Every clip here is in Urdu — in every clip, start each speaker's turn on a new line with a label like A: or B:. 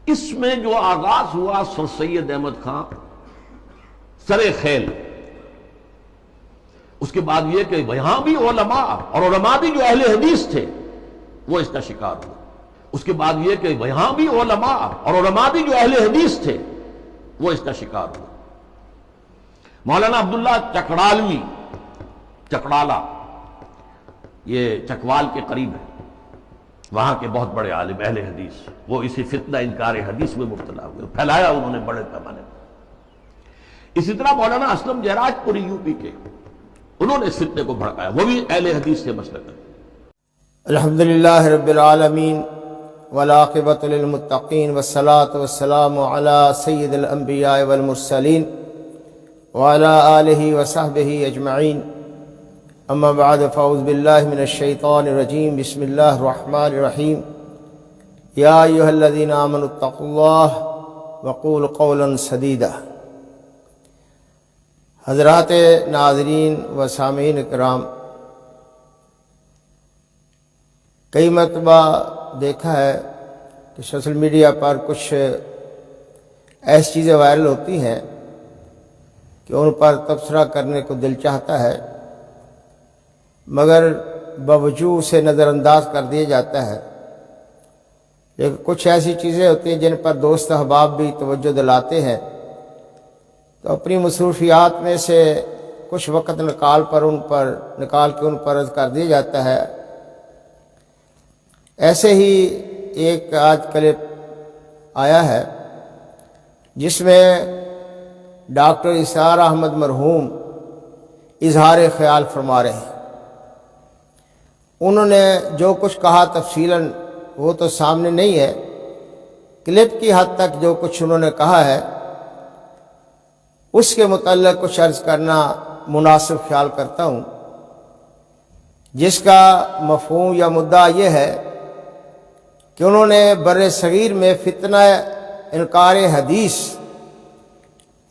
A: اس میں جو آغاز ہوا سر سید احمد خان سر خیل، اس کے بعد یہ کہ یہاں بھی علماء اور علماء بھی جو اہل حدیث تھے وہ اس کا شکار ہوئے۔ اس کے بعد یہ کہ یہاں بھی علماء اور علماء بھی جو اہل حدیث تھے وہ اس کا شکار ہوئے۔ مولانا عبداللہ چکڑالوی، چکڑالہ یہ چکوال کے قریب ہے، وہاں کے بہت بڑے عالم اہل حدیث، وہ اسی فتنہ انکار حدیث میں مبتلا ہوئے، پھیلایا انہوں نے بڑے پیمانے پر۔ اسی طرح مولانا اسلم جیراج پوری یو پی کے، انہوں نے اس فتنے کو بھڑکایا، وہ بھی اہل حدیث سے مسلک ہے۔
B: الحمدللہ رب العالمین والعاقبۃ للمتقین والصلاۃ والسلام علی سید الانبیاء والمرسلین وعلی آلہ وصحبہ اجمعین، اما بعد فاعوذ باللہ من الشیطان الرجیم، بسم اللہ الرحمن الرحیم، یا ایھا الذین آمنوا اتقوا اللہ وقولوا قولا سدیدا۔ حضرات ناظرین و سامعین کرام، کئی مرتبہ دیکھا ہے کہ سوشل میڈیا پر کچھ ایسی چیزیں وائرل ہوتی ہیں کہ ان پر تبصرہ کرنے کو دل چاہتا ہے، مگر باوجود اسے نظر انداز کر دیا جاتا ہے۔ لیکن کچھ ایسی چیزیں ہوتی ہیں جن پر دوست احباب بھی توجہ دلاتے ہیں، تو اپنی مصروفیات میں سے کچھ وقت نکال کے ان پر عرض کر دیا جاتا ہے۔ ایسے ہی ایک آج کلپ آیا ہے جس میں ڈاکٹر اسرار احمد مرحوم اظہار خیال فرما رہے ہیں۔ انہوں نے جو کچھ کہا تفصیلاً وہ تو سامنے نہیں ہے، کلپ کی حد تک جو کچھ انہوں نے کہا ہے اس کے متعلق کچھ عرض کرنا مناسب خیال کرتا ہوں، جس کا مفہوم یا مدعا یہ ہے کہ انہوں نے بر صغیر میں فتنہ انکار حدیث،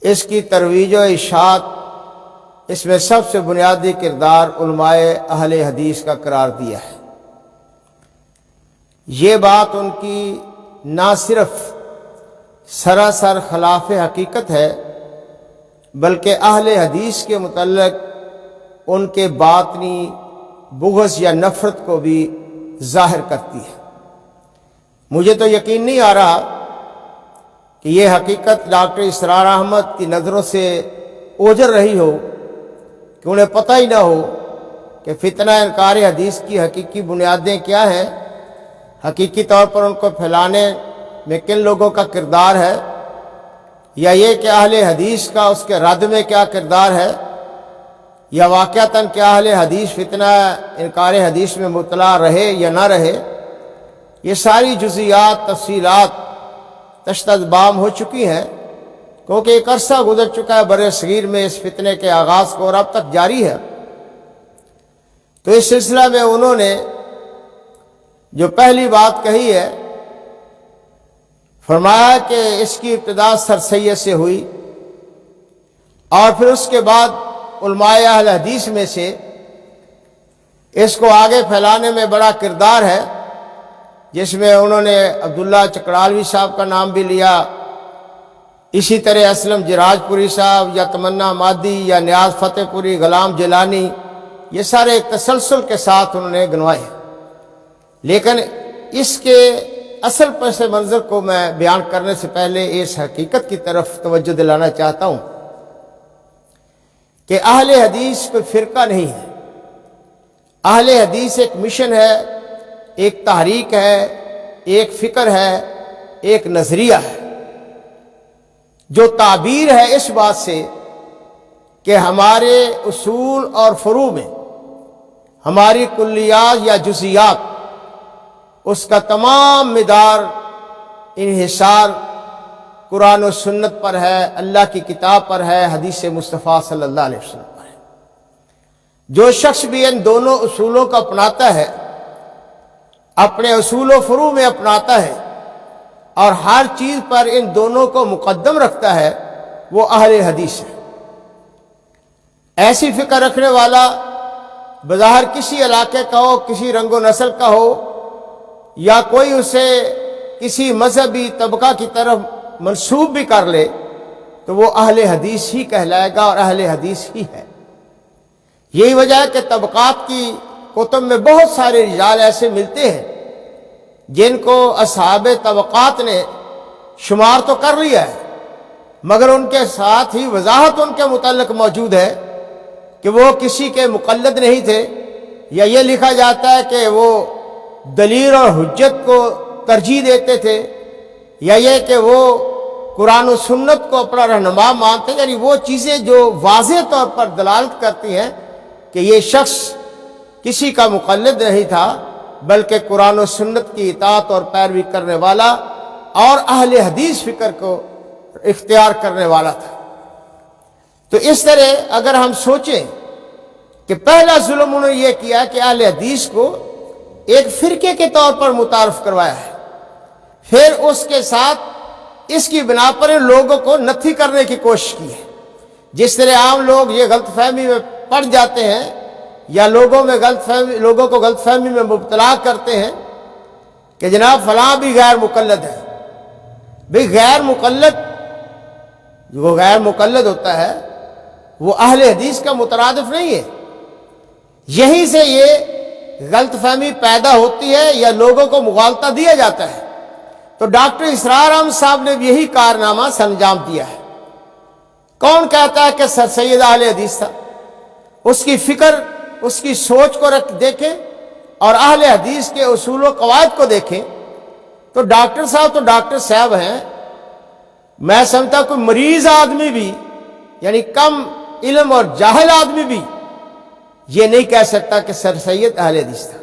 B: اس کی ترویج و اشاعت، اس میں سب سے بنیادی کردار علماء اہل حدیث کا قرار دیا ہے۔ یہ بات ان کی نہ صرف سراسر خلاف حقیقت ہے، بلکہ اہل حدیث کے متعلق ان کے باطنی بغض یا نفرت کو بھی ظاہر کرتی ہے۔ مجھے تو یقین نہیں آ رہا کہ یہ حقیقت ڈاکٹر اسرار احمد کی نظروں سے اوجھل رہی ہو کہ انہیں پتہ ہی نہ ہو کہ فتنہ انکار حدیث کی حقیقی بنیادیں کیا ہیں، حقیقی طور پر ان کو پھیلانے میں کن لوگوں کا کردار ہے، یا یہ کہ اہل حدیث کا اس کے رد میں کیا کردار ہے، یا واقعتاً کیا اہل حدیث فتنہ انکار حدیث میں مبتلا رہے یا نہ رہے۔ یہ ساری جزیات، تفصیلات تشدد بام ہو چکی ہیں، کیونکہ ایک عرصہ گزر چکا ہے بر صغیر میں اس فتنے کے آغاز کو، اور اب تک جاری ہے۔ تو اس سلسلہ میں انہوں نے جو پہلی بات کہی ہے، فرمایا کہ اس کی ابتدا سر سید سے ہوئی، اور پھر اس کے بعد علماء اہل حدیث میں سے اس کو آگے پھیلانے میں بڑا کردار ہے، جس میں انہوں نے عبداللہ چکڑالوی صاحب کا نام بھی لیا، اسی طرح اسلم جیراج پوری صاحب، یا تمنا مادی، یا نیاز فتح پوری، غلام جیلانی، یہ سارے ایک تسلسل کے ساتھ انہوں نے گنوائے۔ لیکن اس کے اصل پس منظر کو میں بیان کرنے سے پہلے اس حقیقت کی طرف توجہ دلانا چاہتا ہوں کہ اہل حدیث کوئی فرقہ نہیں ہے۔ اہل حدیث ایک مشن ہے، ایک تحریک ہے، ایک فکر ہے، ایک نظریہ ہے، جو تعبیر ہے اس بات سے کہ ہمارے اصول اور فروع میں ہماری کلیات یا جزیات، اس کا تمام مدار، انحصار قرآن و سنت پر ہے، اللہ کی کتاب پر ہے، حدیث مصطفیٰ صلی اللہ علیہ وسلم پر ہے۔ جو شخص بھی ان دونوں اصولوں کو اپناتا ہے، اپنے اصول و فروع میں اپناتا ہے، اور ہر چیز پر ان دونوں کو مقدم رکھتا ہے، وہ اہل حدیث ہے۔ ایسی فکر رکھنے والا بظاہر کسی علاقے کا ہو، کسی رنگ و نسل کا ہو، یا کوئی اسے کسی مذہبی طبقہ کی طرف منسوب بھی کر لے تو وہ اہل حدیث ہی کہلائے گا اور اہل حدیث ہی ہے۔ یہی وجہ ہے کہ طبقات کی کتب میں بہت سارے رجال ایسے ملتے ہیں جن کو اصحاب طبقات نے شمار تو کر لیا ہے، مگر ان کے ساتھ ہی وضاحت ان کے متعلق موجود ہے کہ وہ کسی کے مقلد نہیں تھے، یا یہ لکھا جاتا ہے کہ وہ دلیل اور حجت کو ترجیح دیتے تھے، یا یہ کہ وہ قرآن و سنت کو اپنا رہنما مانتے، یعنی وہ چیزیں جو واضح طور پر دلالت کرتی ہیں کہ یہ شخص کسی کا مقلد نہیں تھا بلکہ قرآن و سنت کی اطاعت اور پیروی کرنے والا اور اہل حدیث فکر کو اختیار کرنے والا تھا۔ تو اس طرح اگر ہم سوچیں کہ پہلا ظلم انہوں نے یہ کیا کہ اہل حدیث کو ایک فرقے کے طور پر متعارف کروایا ہے، پھر اس کے ساتھ اس کی بنا پر لوگوں کو نتھی کرنے کی کوشش کی ہے۔ جس طرح عام لوگ یہ غلط فہمی میں پڑ جاتے ہیں یا لوگوں کو غلط فہمی میں مبتلا کرتے ہیں کہ جناب فلاں بھی غیر مقلد ہے۔ بھئی غیر مقلد، جو غیر مقلد ہوتا ہے وہ اہل حدیث کا مترادف نہیں ہے۔ یہیں سے یہ غلط فہمی پیدا ہوتی ہے یا لوگوں کو مغالطہ دیا جاتا ہے۔ تو ڈاکٹر اسرار احمد صاحب نے بھی یہی کارنامہ سرانجام دیا ہے۔ کون کہتا ہے کہ سر سید اہل حدیث تھا؟ اس کی فکر، اس کی سوچ کو دیکھیں اور اہل حدیث کے اصول و قواعد کو دیکھیں تو ڈاکٹر صاحب تو ڈاکٹر صاحب ہیں۔ میں سمجھتا کوئی مریض آدمی بھی، یعنی کم علم اور جاہل آدمی بھی یہ نہیں کہہ سکتا کہ سر سید اہل حدیث تھا۔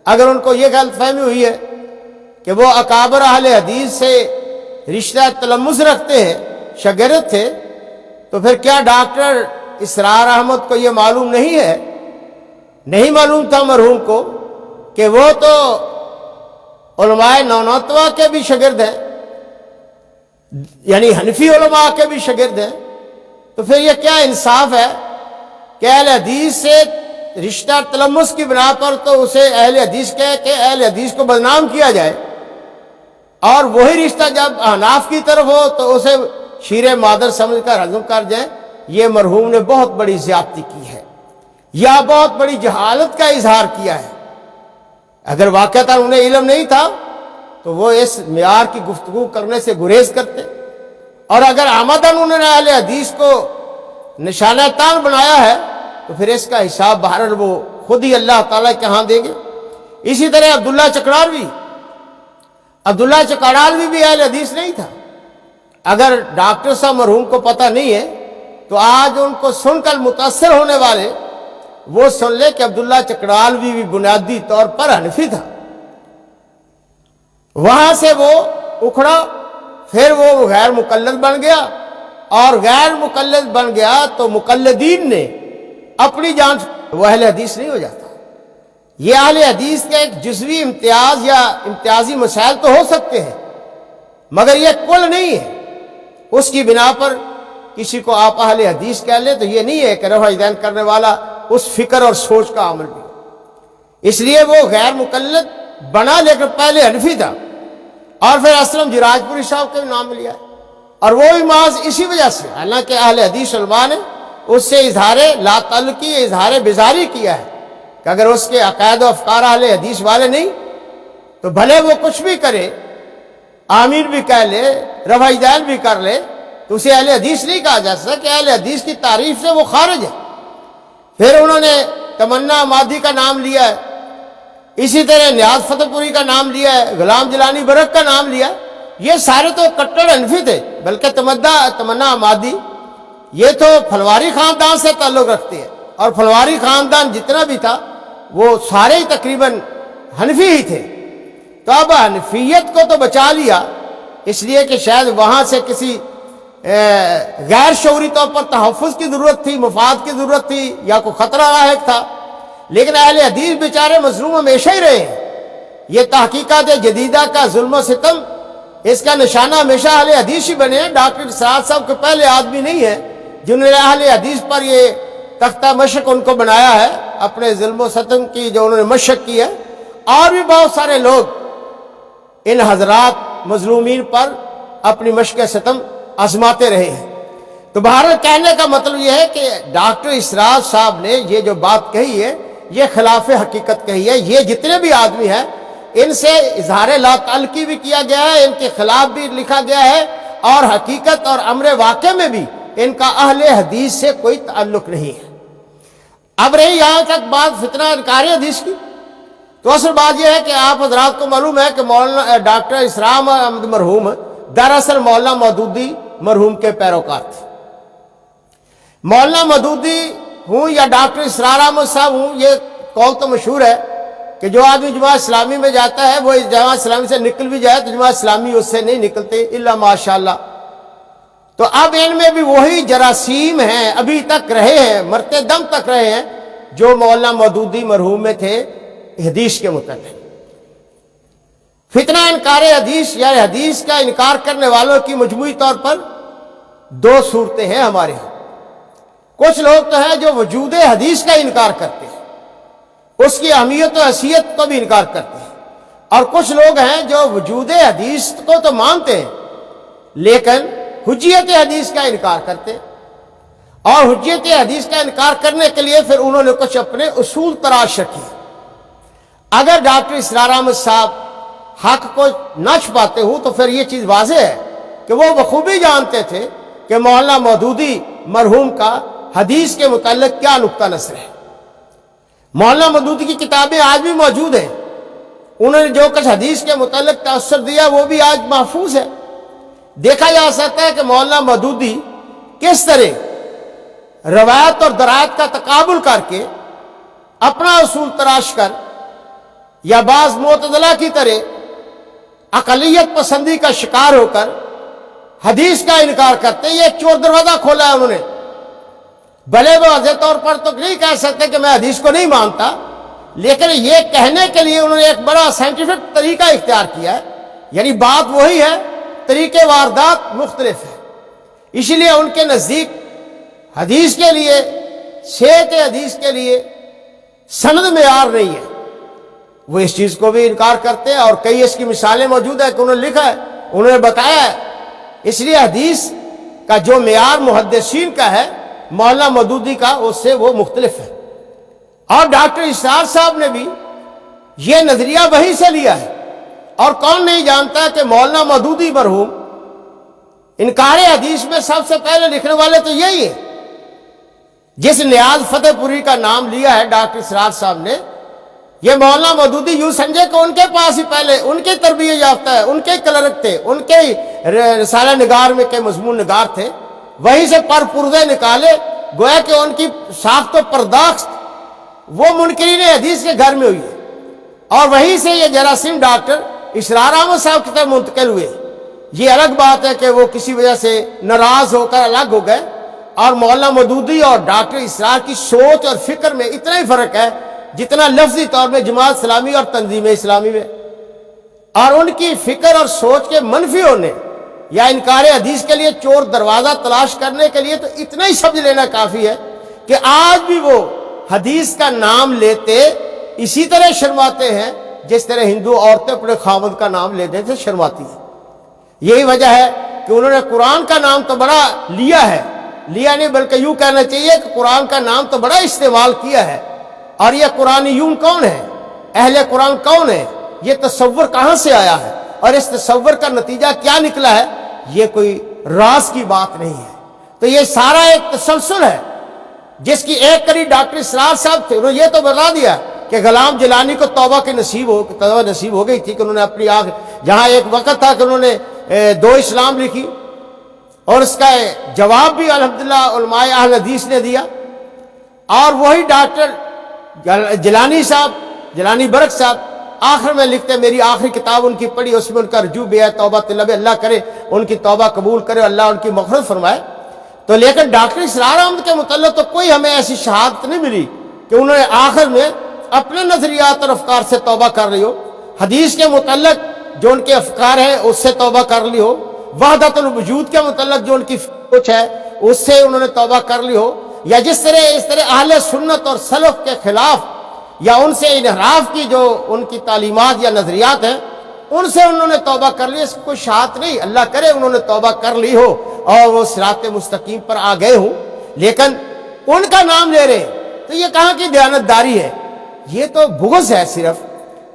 B: اگر ان کو یہ غلط فہمی ہوئی ہے کہ وہ اکابر اہل حدیث سے رشتہ تلمس رکھتے ہیں، شاگرد تھے، تو پھر کیا ڈاکٹر اسرار احمد کو یہ معلوم نہیں ہے؟ نہیں معلوم تھا مرحوم کو کہ وہ تو علماء نونتوا کے بھی شاگرد ہیں، یعنی حنفی علماء کے بھی شاگرد ہیں؟ تو پھر یہ کیا انصاف ہے کہ اہل حدیث سے رشتہ تلمس کی بنا پر تو اسے اہل حدیث کہہ کے اہل حدیث کو بدنام کیا جائے، اور وہی رشتہ جب احناف کی طرف ہو تو اسے شیر مادر سمجھ کر ہضم کر جائیں؟ یہ مرحوم نے بہت بڑی زیادتی کی ہے یا بہت بڑی جہالت کا اظہار کیا ہے۔ اگر واقعتاً انہیں علم نہیں تھا تو وہ اس معیار کی گفتگو کرنے سے گریز کرتے، اور اگر آمدن انہوں نے اہل حدیث کو نشانہ تان بنایا ہے تو پھر اس کا حساب بہرحال وہ خود ہی اللہ تعالیٰ کے ہاں دیں گے۔ اسی طرح عبداللہ چکڑالوی بھی اہل حدیث نہیں تھا۔ اگر ڈاکٹر صاحب مرحوم کو پتہ نہیں ہے تو آج ان کو سن کر متاثر ہونے والے وہ سن لے کہ عبداللہ چکڑالوی بھی بنیادی طور پر حنفی تھا۔ وہاں سے وہ اکھڑا، پھر وہ غیر مقلد بن گیا، اور غیر مقلد بن گیا تو مقلدین نے اپنی جان، وہ اہل حدیث نہیں ہو جاتا۔ یہ اہل حدیث کا ایک جزوی امتیاز یا امتیازی مسائل تو ہو سکتے ہیں، مگر یہ کل نہیں ہے۔ اس کی بنا پر کسی کو آپ اہل حدیث کہہ لیں تو یہ نہیں ہے کہ رفع دین کرنے والا اس فکر اور سوچ کا عمل بھی۔ اس لیے وہ غیر مقلد بنا لیکن پہلے حنفی تھا، اور پھر اسلم جراج پوری صاحب کا بھی نام لیا ہے، اور وہ بھی محض اسی وجہ سے، حالانکہ اہل حدیث علماء نے اس سے اظہار لا تعلقی، اظہار بیزاری کیا ہے کہ اگر اس کے عقائد و افکار اہل حدیث والے نہیں تو بھلے وہ کچھ بھی کرے، آمین بھی کہہ لے، رفع دین بھی کر لے، تو اسے اہل حدیث نہیں کہا جا سکتا کہ اہل حدیث کی تعریف سے وہ خارج ہے۔ پھر انہوں نے تمنا مادی کا نام لیا ہے، اسی طرح نیاز فتح پوری کا نام لیا ہے، غلام جلانی برق کا نام لیا ہے۔ یہ سارے تو کٹڑ حنفی تھے، بلکہ تمنا مادی یہ تو پھلواری خاندان سے تعلق رکھتے ہیں، اور پھلواری خاندان جتنا بھی تھا وہ سارے ہی تقریباً حنفی ہی تھے۔ تو اب حنفیت کو تو بچا لیا اس لیے کہ شاید وہاں سے کسی غیر شعوری طور پر تحفظ کی ضرورت تھی، مفاد کی ضرورت تھی، یا کوئی خطرہ لاحق تھا، لیکن اہل حدیث بیچارے مظلوم ہمیشہ ہی رہے ہیں۔ یہ تحقیقات جدیدہ کا ظلم و ستم، اس کا نشانہ ہمیشہ اہل حدیث ہی بنے ہیں۔ ڈاکٹر اسرار صاحب کے پہلے آدمی نہیں ہے جنہوں نے اہل حدیث پر یہ تختہ مشق ان کو بنایا ہے، اپنے ظلم و ستم کی جو انہوں نے مشق کی ہے۔ اور بھی بہت سارے لوگ ان حضرات مظلومین پر اپنی مشق ستم آزماتے رہے ہیں۔ تو بہرحال کہنے کا مطلب یہ ہے کہ ڈاکٹر اسرار صاحب نے یہ جو بات کہی ہے یہ خلاف حقیقت کہی ہے۔ یہ جتنے بھی آدمی ہیں ان سے اظہار لا تعلقی بھی کیا گیا ہے، ان کے خلاف بھی لکھا گیا ہے، اور حقیقت اور امر واقع میں بھی ان کا اہل حدیث سے کوئی تعلق نہیں ہے۔ اب رہی یہاں تک بات فتنہ انکار حدیث کی، تو اصل بات یہ ہے کہ آپ حضرات کو معلوم ہے کہ مولانا ڈاکٹر اسرار احمد مرحوم دراصل مولانا مودودی مرحوم کے پیروکار تھے۔ مولانا مودودی ہوں یا ڈاکٹر اسرار احمد صاحب ہوں، یہ قول تو مشہور ہے کہ جو آدمی جماعت اسلامی میں جاتا ہے وہ جماعت اسلامی سے نکل بھی جائے تو جماعت اسلامی اس سے نہیں نکلتے الا ماشاءاللہ۔ تو اب ان میں بھی وہی جراثیم ہیں، ابھی تک رہے ہیں، مرتے دم تک رہے ہیں جو مولانا مودودی مرحوم میں تھے حدیث کے متعلق۔ فتنہ انکار حدیث یا حدیث کا انکار کرنے والوں کی مجموعی طور پر دو صورتیں ہیں ہمارے ہاں۔ کچھ لوگ تو ہیں جو وجود حدیث کا انکار کرتے ہیں، اس کی اہمیت و حیثیت کو بھی انکار کرتے ہیں، اور کچھ لوگ ہیں جو وجود حدیث کو تو مانتے ہیں لیکن حجیت حدیث کا انکار کرتے ہیں، اور حجیت حدیث کا انکار کرنے کے لیے پھر انہوں نے کچھ اپنے اصول تراش رکھے۔ اگر ڈاکٹر اسرار احمد صاحب حق کو نہ چھپاتے ہوں تو پھر یہ چیز واضح ہے کہ وہ بخوبی جانتے تھے کہ مولانا مودودی مرحوم کا حدیث کے متعلق کیا نقطہ نظر ہے۔ مولانا مودودی کی کتابیں آج بھی موجود ہیں، انہوں نے جو کچھ حدیث کے متعلق تاثر دیا وہ بھی آج محفوظ ہے۔ دیکھا جا سکتا ہے کہ مولانا مودودی کس طرح روایت اور درایت کا تقابل کر کے اپنا اصول تراش کر یا بعض معتزلہ کی طرح اقلیت پسندی کا شکار ہو کر حدیث کا انکار کرتے ہیں۔ یہ ایک چور دروازہ کھولا ہے انہوں نے۔ بھلے وہ واضح طور پر تو نہیں کہہ سکتے کہ میں حدیث کو نہیں مانتا، لیکن یہ کہنے کے لیے انہوں نے ایک بڑا سائنٹیفک طریقہ اختیار کیا ہے، یعنی بات وہی ہے، طریقے واردات مختلف ہے۔ اسی لیے ان کے نزدیک حدیث کے لیے، صحت حدیث کے لیے سند معیار نہیں ہے، وہ اس چیز کو بھی انکار کرتے ہیں، اور کئی اس کی مثالیں موجود ہیں کہ انہوں نے لکھا ہے، انہوں نے بتایا ہے۔ اس لیے حدیث کا جو معیار محدثین کا ہے مولانا مودودی کا اس سے وہ مختلف ہے۔ اور ڈاکٹر اسرار صاحب نے بھی یہ نظریہ وہی سے لیا ہے، اور کون نہیں جانتا کہ مولانا مودودی مرحوم انکار حدیث میں سب سے پہلے لکھنے والے تو یہی ہے۔ جس نیاز فتح پوری کا نام لیا ہے ڈاکٹر اسرار صاحب نے، یہ مولانا مودودی یوں سمجھے کہ ان کے پاس ہی پہلے ان کے تربیت یافتہ ہے، ان کے کلرک تھے، ان کے رسالہ نگار میں کے مضمون نگار تھے، وہیں سے پر پردے نکالے، گویا کہ ان کی ساخت و پرداخت وہ منکرین حدیث کے گھر میں ہوئی ہے، اور وہیں سے یہ جراثیم ڈاکٹر اسرار احمد صاحب کی طرف منتقل ہوئے۔ یہ الگ بات ہے کہ وہ کسی وجہ سے ناراض ہو کر الگ ہو گئے، اور مولانا مودودی اور ڈاکٹر اسرار کی سوچ اور فکر میں اتنا ہی فرق ہے جتنا لفظی طور میں جماعت اسلامی اور تنظیم اسلامی میں۔ اور ان کی فکر اور سوچ کے منفی ہونے یا انکار حدیث کے لیے چور دروازہ تلاش کرنے کے لیے تو اتنا ہی سمجھ لینا کافی ہے کہ آج بھی وہ حدیث کا نام لیتے اسی طرح شرماتے ہیں جس طرح ہندو عورتیں اپنے خاوند کا نام لینے سے شرماتی ہیں۔ یہی وجہ ہے کہ انہوں نے قرآن کا نام تو بڑا لیا ہے، لیا نہیں بلکہ یوں کہنا چاہیے کہ قرآن کا نام تو بڑا استعمال کیا ہے، اور یہ قرآنیون کون ہے، اہل قرآن کون ہے، یہ تصور کہاں سے آیا ہے، اور اس تصور کا نتیجہ کیا نکلا ہے، یہ کوئی راز کی بات نہیں ہے۔ تو یہ سارا ایک تسلسل ہے جس کی ایک کڑی ڈاکٹر اسرار صاحب تھے، انہوں نے یہ تو بتا دیا کہ غلام جیلانی کو توبہ نصیب ہو گئی تھی کہ انہوں نے اپنی آنکھ، جہاں ایک وقت تھا کہ انہوں نے دو اسلام لکھی، اور اس کا جواب بھی الحمدللہ علماء اہل حدیث نے دیا، اور وہی ڈاکٹر جیلانی صاحب، جیلانی برق صاحب آخر میں لکھتے، میری آخری کتاب ان کی پڑھی، اس میں ان کا رجوع بھی ہے، توبہ طلب، اللہ کرے ان کی توبہ قبول کرے، اللہ ان کی مغفرت فرمائے۔ تو لیکن ڈاکٹر اسرار احمد کے متعلق تو کوئی ہمیں ایسی شہادت نہیں ملی کہ انہوں نے آخر میں اپنے نظریات اور افکار سے توبہ کر لی ہو، حدیث کے متعلق جو ان کے افکار ہیں اس سے توبہ کر لی ہو، وحدت الوجود کے متعلق جو ان کی کچھ ہے اس سے انہوں نے توبہ کر لی ہو، یا اس طرح اہل سنت اور سلف کے خلاف یا ان سے انحراف کی جو ان کی تعلیمات یا نظریات ہیں ان سے انہوں نے توبہ کر لی، اس کی کوئی شاہت نہیں، اللہ کرے انہوں نے توبہ کر لی ہو اور وہ صراط مستقیم پر آ گئے ہوں، لیکن ان کا نام لے رہے ہیں تو یہ کہاں کی دیانتداری ہے؟ یہ تو بغض ہے صرف،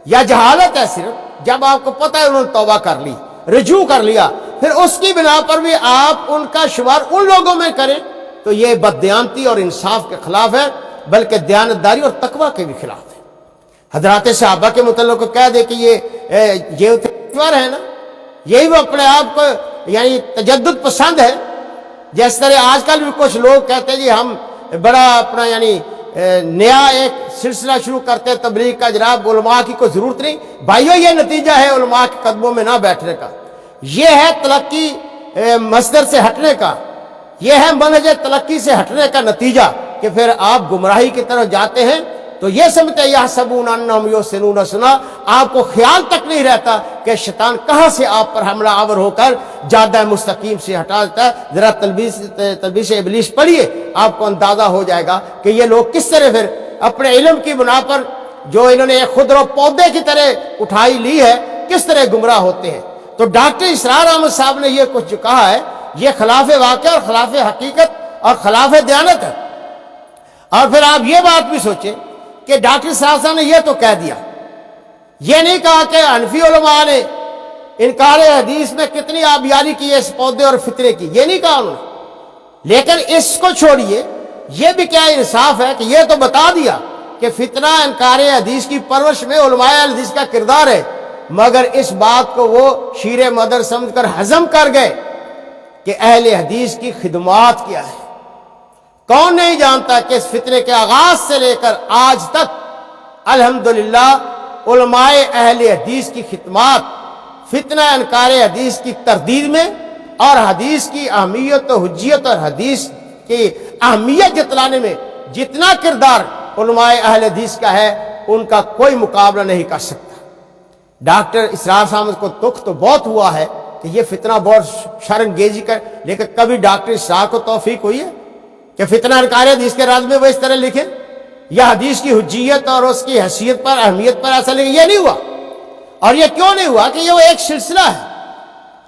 B: یا جہالت ہے صرف۔ جب آپ کو پتہ ہے انہوں نے توبہ کر لی، رجوع کر لیا، پھر اس کی بنا پر بھی آپ ان کا شمار ان لوگوں میں کریں تو یہ بددیانتی اور انصاف کے خلاف ہے، بلکہ دیانتداری اور تقوی کے بھی خلاف ہے۔ حضرات صحابہ کے متعلق کو کہہ دے کہ یہ ہے نا، یہی وہ اپنے آپ کو یعنی تجدد پسند ہے، جس طرح آج کل بھی کچھ لوگ کہتے ہیں جی ہم بڑا اپنا یعنی نیا ایک سلسلہ شروع کرتے ہیں تبلیغ کا، جناب علماء کی کوئی ضرورت نہیں۔ بھائیو یہ نتیجہ ہے علماء کے قدموں میں نہ بیٹھنے کا، یہ ہے تلقی مصدر سے ہٹنے کا، یہ ہے منہج تلقی سے ہٹنے کا نتیجہ کہ پھر آپ گمراہی کی طرف جاتے ہیں۔ تو یہ سمجھتے ہیں یحسبون انہم یحسنون صنعا، آپ کو خیال تک نہیں رہتا کہ شیطان کہاں سے آپ پر حملہ آور ہو کر جادہ مستقیم سے ہٹا دیتا ہے۔ ذرا تلبیس ابلیس پڑھیے، آپ کو اندازہ ہو جائے گا کہ یہ لوگ کس طرح پھر اپنے علم کی بنا پر جو انہوں نے خضر و پودے کی طرح اٹھائی لی ہے، کس طرح گمراہ ہوتے ہیں۔ تو ڈاکٹر اسرار احمد صاحب نے یہ کچھ جو کہا ہے یہ خلاف واقعہ اور خلاف حقیقت اور خلاف دیانت ہے۔ اور پھر آپ یہ بات بھی سوچیں کہ ڈاکٹر صاحب نے یہ تو کہہ دیا، یہ نہیں کہا کہ حنفی علماء نے انکار حدیث میں کتنی آبیاری کی ہے اس پودے اور فطرے کی، یہ نہیں کہا انہوں نے، لیکن اس کو چھوڑیے، یہ بھی کیا انصاف ہے کہ یہ تو بتا دیا کہ فتنہ انکار حدیث کی پرورش میں علماء حدیث کا کردار ہے، مگر اس بات کو وہ شیر مدر سمجھ کر ہضم کر گئے کہ اہل حدیث کی خدمات کیا ہے۔ کون نہیں جانتا کہ اس فتنے کے آغاز سے لے کر آج تک الحمدللہ علماء اہل حدیث کی خدمات فتنہ انکار حدیث کی تردید میں اور حدیث کی اہمیت و حجیت اور حدیث کی اہمیت جتلانے میں جتنا کردار علماء اہل حدیث کا ہے ان کا کوئی مقابلہ نہیں کر سکتا۔ ڈاکٹر اسرار صاحب کو دکھ تو بہت ہوا ہے کہ یہ فتنہ بہت شرمگیزی کر، لیکن کبھی ڈاکٹر اسرار کو توفیق ہوئی ہے کہ فتنہ انکار حدیث کے راز میں وہ اس طرح لکھے یا حدیث کی حجیت اور اس کی حیثیت پر اہمیت پر ایسا لکھے؟ یہ نہیں ہوا۔ اور یہ کیوں نہیں ہوا کہ یہ وہ ایک سلسلہ ہے۔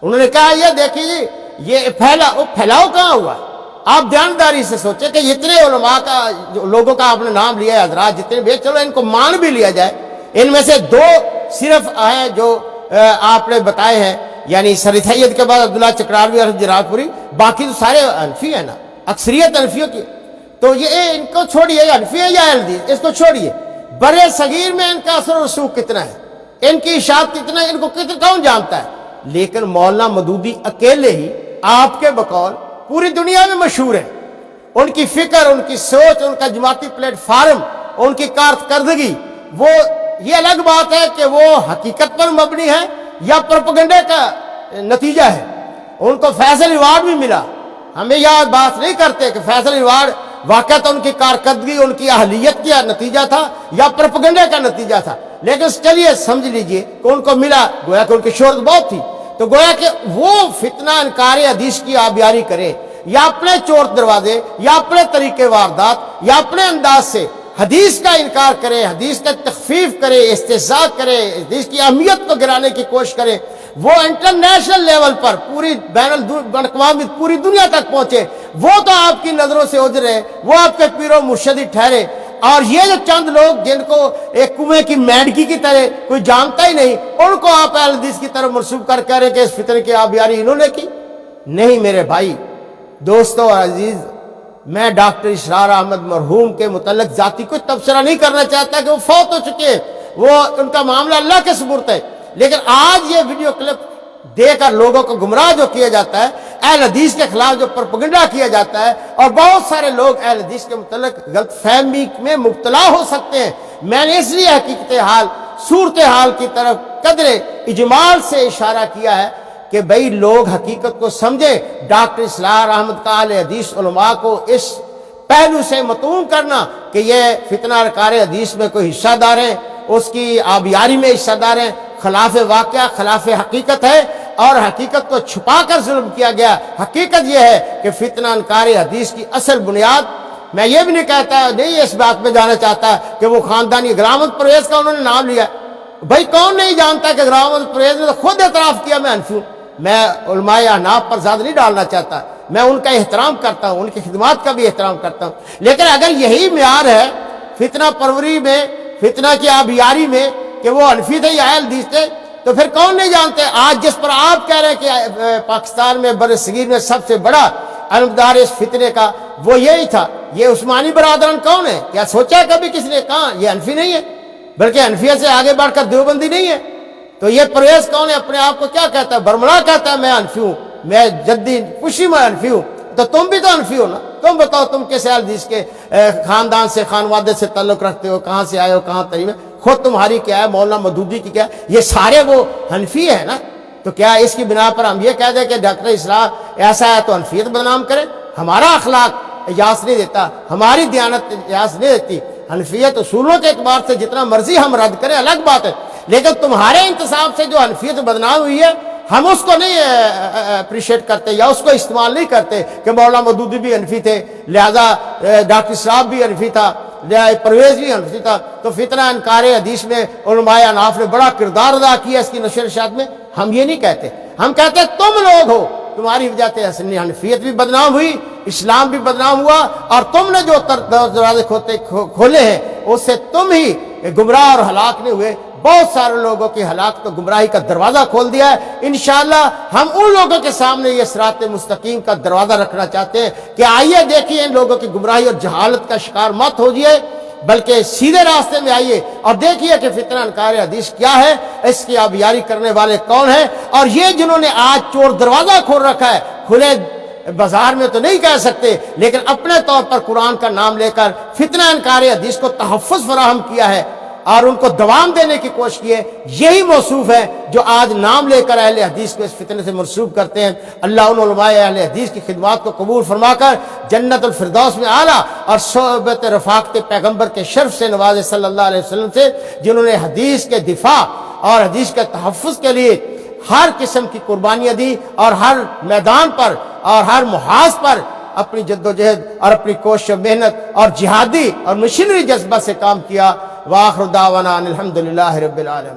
B: انہوں نے کہا یہ دیکھیے جی یہ پھیلاؤ کہاں ہوا؟ آپ دیانتداری سے سوچیں کہ جتنے علماء کا لوگوں کا آپ نے نام لیا ہے، حضرات جتنے بھی، چلو ان کو مان بھی لیا جائے، ان میں سے دو صرف ہیں جو آپ نے بتائے ہیں، یعنی سر سید کے بعد عبداللہ چکراروی اور جلال پوری، باقی تو سارے حنفی ہیں نا، اکثریت حنفیوں کی۔ تو یہ ان کو چھوڑیے، حنفی ہے یا اہل حدیث، اس کو چھوڑیے، برے صغیر میں ان کا اثر و رسوخ کتنا ہے، ان کی اشاعت کتنا ہے، ان کو کون جانتا ہے؟ لیکن مولانا مودودی اکیلے ہی آپ کے بقول پوری دنیا میں مشہور ہے۔ ان کی فکر، ان کی سوچ، ان کا جماعتی پلیٹ فارم، ان کی کارکردگی، وہ یہ الگ بات ہے کہ وہ حقیقت پر مبنی ہے یا پروپیگنڈے کا نتیجہ ہے۔ ان کو فیصل ایوارڈ بھی ملا، ہمیں یہ بات نہیں کرتے کہ فیصل ایوارڈ واقعات ان کی کارکردگی، ان کی اہلیت کا نتیجہ تھا یا پروپیگنڈے کا نتیجہ تھا، لیکن چلیے سمجھ لیجئے کہ ان کو ملا، گویا کہ ان کی شہرت بہت تھی، تو گویا کہ وہ فتنہ انکار حدیث کی آبیاری کرے یا اپنے چور دروازے یا اپنے طریقے واردات یا اپنے انداز سے حدیث کا انکار کرے، حدیث کا تخفیف کرے، استہزاء کرے، حدیث کی اہمیت کو گرانے کی کوشش کرے، وہ انٹرنیشنل لیول پر پوری بین الاقوامی پوری دنیا تک پہنچے، وہ تو آپ کی نظروں سے اجرے، وہ آپ کے پیر و مرشدی ٹھہرے۔ اور یہ جو چند لوگ جن کو ایک کنویں کی میڈکی کی طرح کوئی جانتا ہی نہیں، ان کو آپ اہل حدیث کی طرف منسوب کر کہہ رہے کہ اس فتنے کی آبیاری انہوں نے کی۔ نہیں میرے بھائی، دوستو اور عزیز، میں ڈاکٹر اسرار احمد مرحوم کے متعلق ذاتی کوئی تبصرہ نہیں کرنا چاہتا کہ وہ فوت ہو چکے ہیں، وہ ان کا معاملہ اللہ کے سپرد ہے، لیکن آج یہ ویڈیو کلپ دے کر لوگوں کو گمراہ جو کیا جاتا ہے، اہل حدیث کے خلاف جو پروپیگنڈا کیا جاتا ہے، اور بہت سارے لوگ اہل حدیث کے متعلق غلط فہمی میں مبتلا ہو سکتے ہیں۔ میں نے اس لیے حقیقت حال، صورتحال کی طرف قدر اجمال سے اشارہ کیا ہے کہ بھئی لوگ حقیقت کو سمجھیں۔ ڈاکٹر اسرار احمد کا اہل حدیث علماء کو اس پہلو سے مطمئن کرنا کہ یہ فتنہ انکار حدیث میں کوئی حصہ دار ہیں، اس کی آبیاری میں حصہ دار ہیں، خلاف واقعہ، خلاف حقیقت ہے، اور حقیقت کو چھپا کر ظلم کیا گیا۔ حقیقت یہ ہے کہ فتنہ انکار حدیث کی اصل بنیاد، میں یہ بھی نہیں کہتا، نہیں اس بات پہ جانا چاہتا کہ وہ خاندانی غلامت پرویز کا انہوں نے نام لیا، بھائی کون نہیں جانتا کہ غلام احمد پرویز نے خود اعتراف کیا میں حنفی ہوں. میں علماء احناف پر زیادہ نہیں ڈالنا چاہتا, میں ان کا احترام کرتا ہوں, ان کی خدمات کا بھی احترام کرتا ہوں, لیکن اگر یہی معیار ہے فتنہ پروری میں, فتنہ کی آبیاری میں کہ وہ حنفی تھے یا اہل حدیث تھے, تو پھر کون نہیں جانتے. آج جس پر آپ کہہ رہے ہیں کہ پاکستان میں بر صغیر میں سب سے بڑا علمدار اس فتنے کا وہ یہی تھا, یہ عثمانی برادران کون ہے؟ کیا سوچا کبھی کسی نے؟ کہاں, یہ حنفی نہیں ہے, بلکہ حنفیہ سے آگے بڑھ کر دیوبندی نہیں ہے. تو یہ پرویز کون ہے؟ اپنے آپ کو کیا کہتا ہے؟ برملا کہتا ہے میں حنفی ہوں, میں جدی خوشی میں حنفی ہوں. تو تم بھی تو حنفی ہو نا. تم بتاؤ تم کس اہل حدیث کے خاندان سے, خانوادے سے تعلق رکھتے ہو, کہاں سے آئے ہو, کہاں تعلیم ہے, خود تمہاری کیا ہے, مولانا مودودی کی کیا ہے, یہ سارے وہ حنفی ہے نا. تو کیا اس کی بنا پر ہم یہ کہہ دیں کہ ڈاکٹر اسلام ایسا ہے تو حنفیت بدنام کرے؟ ہمارا اخلاق اجازت نہیں دیتا, ہماری دیانت اجازت نہیں دیتی. حنفیت اصولوں کے اعتبار سے جتنا مرضی ہم رد کریں الگ بات ہے, لیکن تمہارے انتصاب سے جو حنفیت بدنام ہوئی ہے ہم اس کو نہیں اپریشیٹ کرتے یا اس کو استعمال نہیں کرتے کہ مولانا مودودی بھی حنفی تھے, لہذا ڈاکٹر صاحب بھی حنفی تھا, پرویز بھی حنفی تھا. تو فتنہ انکار حدیث میں علماء احناف نے بڑا کردار ادا کیا اس کی نشر اشاعت میں. ہم یہ نہیں کہتے, ہم کہتے تم لوگ ہو, تمہاری وجہ سے حنفیت بھی بدنام ہوئی, اسلام بھی بدنام ہوا, اور تم نے جو دروازے کھولے ہیں اس سے تم ہی گمراہ اور ہلاک نہیں ہوئے. بہت سارے لوگوں کی ہلاک تو گمراہی کا دروازہ کھول دیا ہے. انشاءاللہ ہم ان لوگوں کے سامنے یہ صراط مستقیم کا دروازہ رکھنا چاہتے ہیں کہ آئیے دیکھیے ان لوگوں کی گمراہی اور جہالت کا شکار مت ہوجیے, بلکہ سیدھے راستے میں آئیے اور دیکھیے کہ فتنہ انکار حدیث کیا ہے, اس کی آبیاری کرنے والے کون ہیں. اور یہ جنہوں نے آج چور دروازہ کھول رکھا ہے, کھلے بازار میں تو نہیں کہہ سکتے, لیکن اپنے طور پر قرآن کا نام لے کر فتنہ انکار حدیث کو تحفظ فراہم کیا ہے اور ان کو دوام دینے کی کوشش کی ہے, یہی موصوف ہے جو آج نام لے کر اہل حدیث کو اس فتنے سے منسوب کرتے ہیں. اللہ ان علماء اہل حدیث کی خدمات کو قبول فرما کر جنت الفردوس میں اعلیٰ اور صحبت رفاقت پیغمبر کے شرف سے نوازے صلی اللہ علیہ وسلم سے, جنہوں نے حدیث کے دفاع اور حدیث کے تحفظ کے لیے ہر قسم کی قربانیاں دی اور ہر میدان پر اور ہر محاذ پر اپنی جد و جہد اور اپنی کوشش و محنت اور جہادی اور مشنری جذبہ سے کام کیا. وآخر دعوانا الحمدللہ رب العالمین.